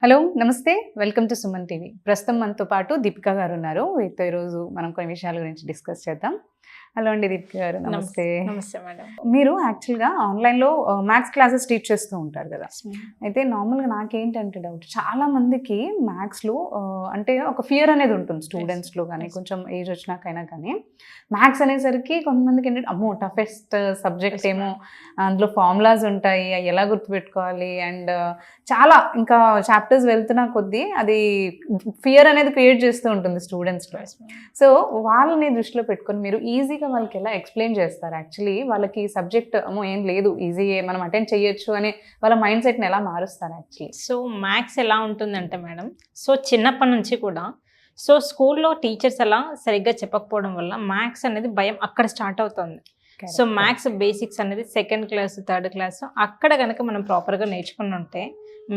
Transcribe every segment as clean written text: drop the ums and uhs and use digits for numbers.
Hello! నమస్తే. Welcome to Suman TV. ప్రస్తుతం మనతో పాటు దీపిక గారు ఉన్నారు. వీరితో ఈరోజు మనం కొన్ని విషయాల గురించి డిస్కస్ చేద్దాం. హలో అండి దీపిక గారు. నమస్తే. నమస్తే మేడం. మీరు యాక్చువల్‌గా ఆన్‌లైన్‌లో మ్యాథ్స్ క్లాసెస్ టీచ్ చేస్తూ ఉంటారు కదా! అయితే నార్మల్‌గా నాకేంటంటే డౌట్, చాలా మందికి మ్యాథ్స్‌లో అంటే ఒక ఫియర్ అనేది ఉంటుంది స్టూడెంట్స్‌లో కానీ, కొంచెం ఏజ్ వచ్చినాకైనా కానీ. మ్యాథ్స్ అనేసరికి కొంతమందికి ఏంటంటే అమ్మో! టఫెస్ట్ సబ్జెక్ట్ ఏమో, అందులో ఫార్ములాస్ ఉంటాయి, అవి ఎలా గుర్తుపెట్టుకోవాలి అండ్ చాలా ఇంకా చాప్టర్స్ వెళ్తున్న కొద్దీ అది ఫియర్ అనేది క్రియేట్ చేస్తూ ఉంటుంది స్టూడెంట్స్‌లో. సో వాళ్ళని దృష్టిలో పెట్టుకొని మీరు ఈజీగా వాళ్ళకి ఎలా ఎక్స్ప్లెయిన్ చేస్తారు? యాక్చువల్లీ వాళ్ళకి సబ్జెక్ట్ అమ్మో ఏం లేదు, ఈజీయే, మనం అటెండ్ చేయొచ్చు అనే వాళ్ళ మైండ్ సెట్ని ఎలా మారుస్తారు యాక్చువల్లీ? సో మ్యాథ్స్ ఎలా ఉంటుందంటే మేడం, సో చిన్నప్పటి నుంచి కూడా స్కూల్లో టీచర్స్ అలా సరిగ్గా చెప్పకపోవడం వల్ల మ్యాథ్స్ అనేది భయం అక్కడ స్టార్ట్ అవుతుంది. సో మ్యాథ్స్ బేసిక్స్ అనేది సెకండ్ క్లాస్, థర్డ్ క్లాస్ అక్కడ కనుక మనం ప్రాపర్గా నేర్చుకుని ఉంటే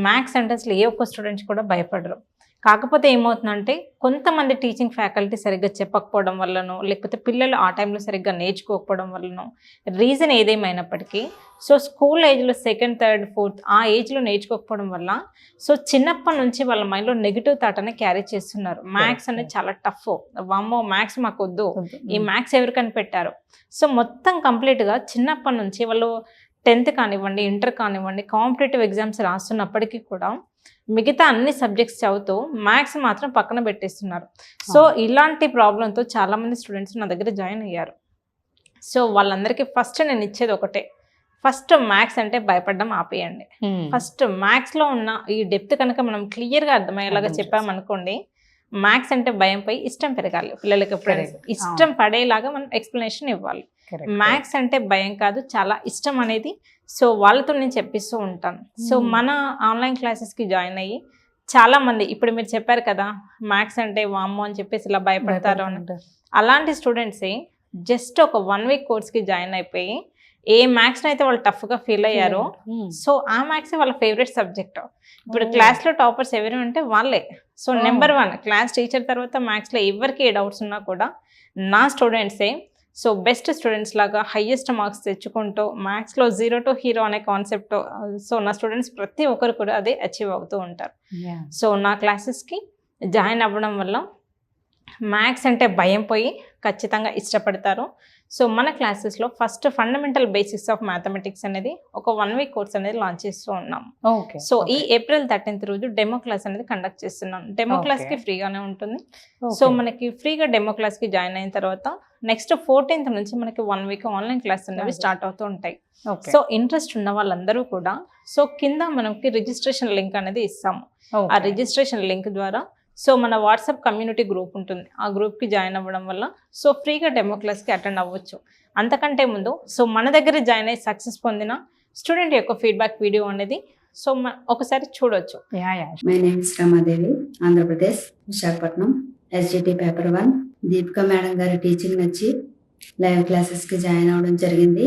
మ్యాథ్స్ అంటే అసలు ఏ ఒక్క స్టూడెంట్స్ కూడా భయపడరు. కాకపోతే ఏమవుతుందంటే కొంతమంది టీచింగ్ ఫ్యాకల్టీ సరిగ్గా చెప్పకపోవడం వల్లనో, లేకపోతే పిల్లలు ఆ టైంలో సరిగ్గా నేర్చుకోకపోవడం వల్లనో, రీజన్ ఏదేమైనప్పటికీ స్కూల్ ఏజ్లో సెకండ్, థర్డ్, ఫోర్త్ ఆ ఏజ్లో నేర్చుకోకపోవడం వల్ల చిన్నప్పటి నుంచి వాళ్ళ మైండ్లో నెగిటివ్ థాట్ అనేది క్యారీ చేస్తున్నారు. మ్యాథ్స్ అనేది చాలా టఫ్, వామ్మో మ్యాథ్స్ మాకు వద్దు, ఈ మ్యాథ్స్ ఎవరు కనిపెట్టారు. మొత్తం కంప్లీట్గా చిన్నప్పటి నుంచి వాళ్ళు 10th కానివ్వండి, ఇంటర్ కానివ్వండి, కాంపిటేటివ్ ఎగ్జామ్స్ రాస్తున్నప్పటికీ కూడా మిగతా అన్ని సబ్జెక్ట్స్ చదువుతూ మ్యాథ్స్ మాత్రం పక్కన పెట్టేస్తున్నారు. ఇలాంటి ప్రాబ్లంతో చాలామంది స్టూడెంట్స్ నా దగ్గర జాయిన్ అయ్యారు. వాళ్ళందరికీ ఫస్ట్ నేను ఇచ్చేది ఒకటే, ఫస్ట్ మ్యాథ్స్ అంటే భయపడడం ఆపేయండి. ఫస్ట్ మ్యాథ్స్లో ఉన్న ఈ డెప్త్ కనుక మనం క్లియర్గా అర్థమయ్యేలాగా చెప్పామనుకోండి, మ్యాథ్స్ అంటే భయం పోయి ఇష్టం పెరగాలి పిల్లలకి. ఇష్టం పడేలాగా మనం ఎక్స్ప్లెనేషన్ ఇవ్వాలి. మ్యాథ్స్ అంటే భయం కాదు, చాలా ఇష్టం అనేది వాళ్ళతో నేను చెప్పిస్తూ ఉంటాను. మన ఆన్లైన్ క్లాసెస్కి జాయిన్ అయ్యి చాలా మంది, ఇప్పుడు మీరు చెప్పారు కదా మ్యాథ్స్ అంటే వామ్మో అని చెప్పేసి ఇలా భయపడతారు అని, అలాంటి స్టూడెంట్సే జస్ట్ ఒక 1 week కోర్స్కి జాయిన్ అయిపోయి ఏ మ్యాథ్స్ని అయితే వాళ్ళు టఫ్గా ఫీల్ అయ్యారో ఆ మ్యాథ్సే వాళ్ళ ఫేవరెట్ సబ్జెక్ట్. ఇప్పుడు క్లాస్లో టాపర్స్ ఎవరు అంటే వాళ్ళే. నెంబర్ 1 క్లాస్ టీచర్ తర్వాత మ్యాథ్స్లో ఎవరికి ఏ డౌట్స్ ఉన్నా కూడా నా స్టూడెంట్సే బెస్ట్ స్టూడెంట్స్ లాగా హైయెస్ట్ మార్క్స్ తెచ్చుకుంటూ మ్యాథ్స్లో 0 to hero అనే కాన్సెప్ట్ నా స్టూడెంట్స్ ప్రతి ఒక్కరు కూడా అదే అచీవ్ అవుతూ ఉంటారు. నా క్లాసెస్కి జాయిన్ అవ్వడం వల్ల మ్యాథ్స్ అంటే భయం పోయి ఖచ్చితంగా ఇష్టపడతారు. మన క్లాసెస్లో first fundamental basics of mathematics అనేది ఒక 1 week కోర్స్ అనేది లాంచ్ చేస్తూ ఉన్నాము. ఈ April 13th రోజు డెమో క్లాస్ అనేది కండక్ట్ చేస్తున్నాం. డెమో క్లాస్కి ఫ్రీగానే ఉంటుంది. మనకి ఫ్రీగా డెమో క్లాస్కి జాయిన్ అయిన తర్వాత నెక్స్ట్ 14th నుంచి మనకి 1 week ఆన్లైన్ క్లాస్ అనేవి స్టార్ట్ అవుతూ ఉంటాయి. ఇంట్రెస్ట్ ఉన్న వాళ్ళందరూ కూడా కింద మనకి రిజిస్ట్రేషన్ లింక్ అనేది ఇస్తాము. ఆ రిజిస్ట్రేషన్ లింక్ ద్వారా మన వాట్సాప్ కమ్యూనిటీ గ్రూప్ ఉంటుంది, ఆ గ్రూప్కి జాయిన్ అవ్వడం వల్ల ఫ్రీగా డెమో క్లాస్కి అటెండ్ అవ్వచ్చు. అంతకంటే ముందు మన దగ్గర జాయిన్ అయ్యి సక్సెస్ పొందిన స్టూడెంట్ యొక్క ఫీడ్బ్యాక్ వీడియో అనేది ఒకసారి చూడొచ్చు. My name is Ramadevi, Andhra Pradesh, Visakhapatnam, SGT paper 1. Deepika madam గారి టీచింగ్ నచ్చి లైవ్ క్లాసెస్కి జాయిన్ అవ్వడం జరిగింది.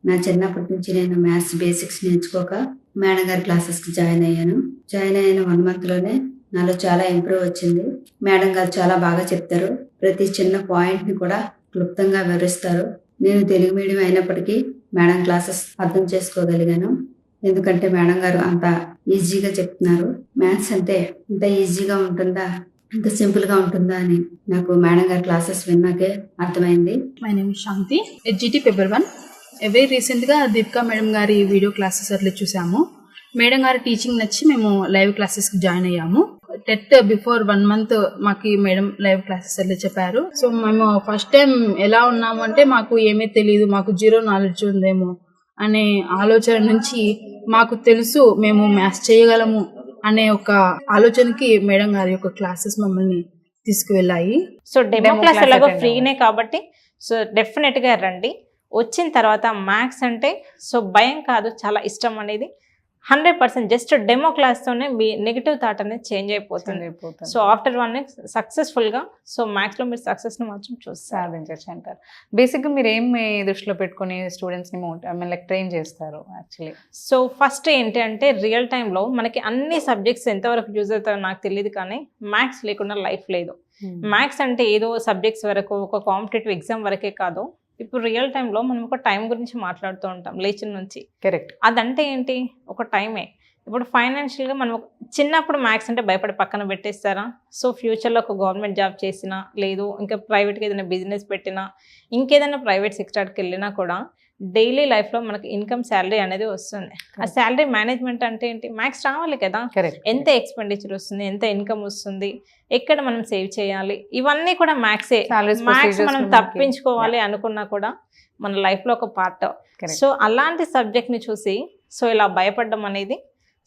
నా చిన్నప్పటి నుంచి నేను మ్యాథ్స్ బేసిక్స్ నేర్చుకోక మేడం గారి క్లాసెస్కి జాయిన్ అయ్యాను. జాయిన్ అయిన 1 monthలోనే నాలో చాలా ఇంప్రూవ్ వచ్చింది. మేడం గారు చాలా బాగా చెప్తారు, ప్రతి చిన్న పాయింట్ని కూడా క్లుప్తంగా వివరిస్తారు. నేను తెలుగు మీడియం అయినప్పటికీ మేడం క్లాసెస్ అర్థం చేసుకోగలిగాను, ఎందుకంటే మేడం గారు అంత ఈజీగా చెప్తున్నారు. మ్యాథ్స్ అంటే ఇంత ఈజీగా ఉంటుందా, ఇంత సింపుల్గా ఉంటుందా అని నాకు మేడం గారి క్లాసెస్ విన్నాకే అర్థమైంది. My name Shanti, SGT paper 1. Every రీసెంట్గా దీపికా మేడం గారి వీడియో క్లాసెస్ అట్లా చూసాము. మేడం గారి టీచింగ్ నచ్చి మేము లైవ్ క్లాసెస్కి జాయిన్ అయ్యాము. టెట్ బిఫోర్ 1 month మాకు మేడం లైవ్ క్లాసెస్ అట్లా చెప్పారు. మేము ఫస్ట్ టైం ఎలా ఉన్నాము అంటే మాకు ఏమీ తెలియదు, మాకు 0 knowledge ఉందేమో అనే ఆలోచన నుంచి మాకు తెలుసు మేము మ్యాథ్స్ చేయగలము అనే ఒక ఆలోచనకి మేడం గారి యొక్క క్లాసెస్ మమ్మల్ని తీసుకువెళ్ళాయి. డెమో క్లాస్ ఎలాగో ఫ్రీనే కాబట్టి డెఫినెట్గా రండి. వచ్చిన తర్వాత మ్యాథ్స్ అంటే భయం కాదు, చాలా ఇష్టం అనేది 100% జస్ట్ డెమో క్లాస్తోనే మీ నెగిటివ్ థాట్ అనేది చేంజ్ అయిపోతుంది. ఆఫ్టర్ 1 week సక్సెస్ఫుల్గా మ్యాథ్స్లో మీరు సక్సెస్ని మాత్రం సాధించవచ్చు అంటారు. బేసిక్గా మీరు ఏం దృష్టిలో పెట్టుకుని స్టూడెంట్స్ని ట్రైన్ చేస్తారు యాక్చువల్లీ? ఫస్ట్ ఏంటి అంటే రియల్ టైంలో మనకి అన్ని సబ్జెక్ట్స్ ఎంతవరకు యూజ్ అవుతాయో నాకు తెలియదు, కానీ మ్యాథ్స్ లేకుండా లైఫ్ లేదు. మ్యాథ్స్ అంటే ఏదో సబ్జెక్ట్స్ వరకు, ఒక కాంపిటేటివ్ ఎగ్జామ్ వరకే కాదు, ఇప్పుడు రియల్ టైంలో మనం ఒక టైం గురించి మాట్లాడుతూ ఉంటాం లేచిన నుంచి. కరెక్ట్. అదంటే ఏంటి, ఒక టైమే. ఇప్పుడు ఫైనాన్షియల్గా మనం చిన్నప్పుడు మ్యాథ్స్ అంటే భయపడి పక్కన పెట్టేస్తారా? సో ఫ్యూచర్లో ఒక గవర్నమెంట్ జాబ్ చేసినా, లేదు ఇంకా ప్రైవేట్గా ఏదైనా బిజినెస్ పెట్టినా, ఇంకేదైనా ప్రైవేట్ సెక్టర్కి వెళ్ళినా కూడా డైలీ లైఫ్లో మనకి ఇన్కమ్ శాలరీ అనేది వస్తుంది. ఆ శాలరీ మేనేజ్మెంట్ అంటే ఏంటి? మ్యాథ్స్ రావాలి కదా. ఎంత ఎక్స్పెండిచర్ వస్తుంది, ఎంత ఇన్కమ్ వస్తుంది, ఎక్కడ మనం సేవ్ చేయాలి, ఇవన్నీ కూడా మ్యాథ్సే. మ్యాథ్స్ మనం తప్పించుకోవాలి అనుకున్నా కూడా మన లైఫ్లో ఒక పార్ట్. సో అలాంటి సబ్జెక్ట్ని చూసి సో ఇలా భయపడడం అనేది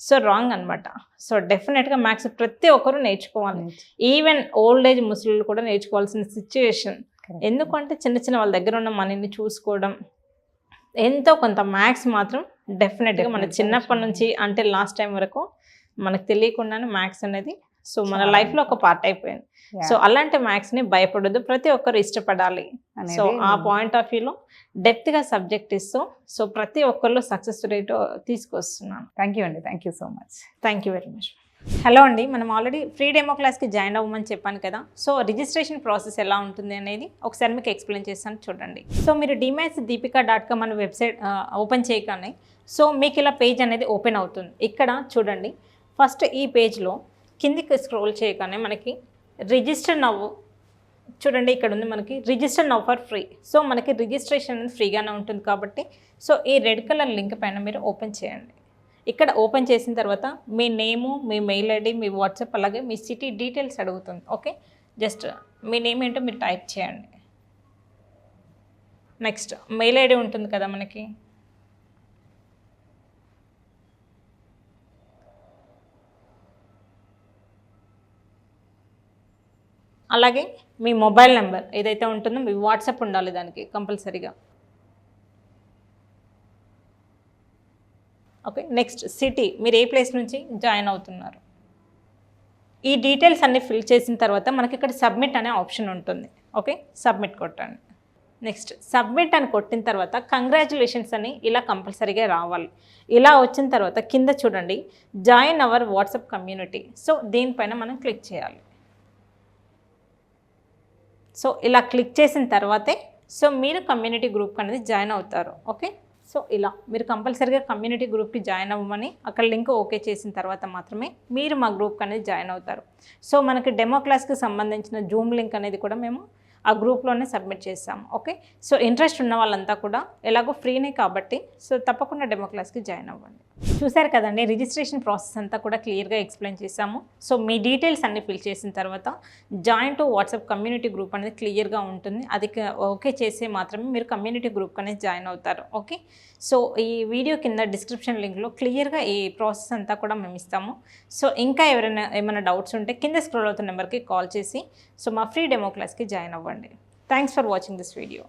సో రాంగ్ అనమాట. సో డెఫినెట్గా మ్యాథ్స్ ప్రతి ఒక్కరు నేర్చుకోవాలి. ఈవెన్ ఓల్డ్ ఏజ్ ముసలిళ్ళు కూడా నేర్చుకోవాల్సిన సిచ్యువేషన్. ఎందుకంటే చిన్న చిన్న వాళ్ళ దగ్గర ఉన్న మనీని చూసుకోవడం, ఎంతో కొంత మ్యాథ్స్ మాత్రం డెఫినెట్గా మన చిన్నప్పటి నుంచి అంటే లాస్ట్ టైం వరకు మనకు తెలియకుండానే మ్యాథ్స్ అనేది సో మన లైఫ్లో ఒక పార్ట్ అయిపోయింది. సో అలాంటి మ్యాథ్స్ని భయపడొద్దు, ప్రతి ఒక్కరు ఇష్టపడాలి. సో ఆ పాయింట్ ఆఫ్ వ్యూలో డెప్త్గా సబ్జెక్ట్ ఇస్తూ సో ప్రతి ఒక్కళ్ళు సక్సెస్ రేట్ తీసుకొస్తున్నాను. థ్యాంక్ యూ అండి, thank you so much. Thank you very much. Hello అండి, మనం ఆల్రెడీ ఫ్రీ డెమో క్లాస్కి జాయిన్ అవ్వమని చెప్పాను కదా. సో రిజిస్ట్రేషన్ ప్రాసెస్ ఎలా ఉంటుంది అనేది ఒకసారి మీకు ఎక్స్ప్లెయిన్ చేస్తాను చూడండి. సో మీరు dmathsdeepika.com అనే వెబ్సైట్ ఓపెన్ చేయగానే సో మీకు ఇలా పేజ్ అనేది ఓపెన్ అవుతుంది. ఇక్కడ చూడండి, ఫస్ట్ ఈ పేజ్లో కిందికి స్క్రోల్ చేయగానే మనకి రిజిస్టర్ నవ్వు చూడండి, ఇక్కడ ఉంది మనకి register now for free. So మనకి రిజిస్ట్రేషన్ అనేది ఫ్రీగానే ఉంటుంది కాబట్టి సో ఈ రెడ్ కలర్ లింక్ పైన మీరు ఓపెన్ చేయండి. ఇక్కడ ఓపెన్ చేసిన తర్వాత మీ నేము, మీ మెయిల్ ఐడి, మీ వాట్సాప్, అలాగే మీ సిటీ డీటెయిల్స్ అడుగుతుంది. ఓకే, జస్ట్ మీ నేమ్ ఏంటో మీరు టైప్ చేయండి. నెక్స్ట్ మెయిల్ ఐడి ఉంటుంది కదా మనకి, అలాగే మీ మొబైల్ నెంబర్ ఏదైతే ఉంటుందో మీ వాట్సాప్ ఉండాలి దానికి కంపల్సరీగా. ఓకే, నెక్స్ట్ సిటీ, మీరు ఏ ప్లేస్ నుంచి జాయిన్ అవుతున్నారు. ఈ డీటెయిల్స్ అన్నీ ఫిల్ చేసిన తర్వాత మనకి ఇక్కడ సబ్మిట్ అనే ఆప్షన్ ఉంటుంది. ఓకే, సబ్మిట్ కొట్టండి. నెక్స్ట్ సబ్మిట్ అని కొట్టిన తర్వాత కంగ్రాచులేషన్స్ అని ఇలా కంపల్సరీగా రావాలి. ఇలా వచ్చిన తర్వాత కింద చూడండి join our WhatsApp community. So దీనిపైన మనం క్లిక్ చేయాలి. సో ఇలా క్లిక్ చేసిన తర్వాతే సో మీరు కమ్యూనిటీ గ్రూప్ అనేది జాయిన్ అవుతారు. ఓకే, సో ఇలా మీరు కంపల్సరీగా కమ్యూనిటీ గ్రూప్కి జాయిన్ అవ్వమని అక్కడ లింక్ ఓకే చేసిన తర్వాత మాత్రమే మీరు మా గ్రూప్ అనేది జాయిన్ అవుతారు. సో మనకి డెమో క్లాస్కి సంబంధించిన జూమ్ లింక్ అనేది కూడా మేము ఆ గ్రూప్లోనే సబ్మిట్ చేస్తాము. ఓకే, సో ఇంట్రెస్ట్ ఉన్న వాళ్ళంతా కూడా ఎలాగో ఫ్రీనే కాబట్టి సో తప్పకుండా డెమో క్లాస్కి జాయిన్ అవ్వండి. చూసారు కదండి, రిజిస్ట్రేషన్ ప్రాసెస్ అంతా కూడా క్లియర్గా ఎక్స్ప్లెయిన్ చేశాము. సో మీ డీటెయిల్స్ అన్ని ఫిల్ చేసిన తర్వాత join to WhatsApp community group అనేది క్లియర్గా ఉంటుంది. అది ఓకే చేస్తే మాత్రమే మీరు కమ్యూనిటీ గ్రూప్ అనేది జాయిన్ అవుతారు. ఓకే, సో ఈ వీడియో కింద డిస్క్రిప్షన్ లింక్లో క్లియర్గా ఈ ప్రాసెస్ అంతా కూడా మేము ఇస్తాము. సో ఇంకా ఏమైనా డౌట్స్ ఉంటే కింద స్క్రోల్ అవుతున్న నెంబర్కి కాల్ చేసి సో మా ఫ్రీ డెమో క్లాస్కి జాయిన్ అవ్వండి. Thanks for watching this video.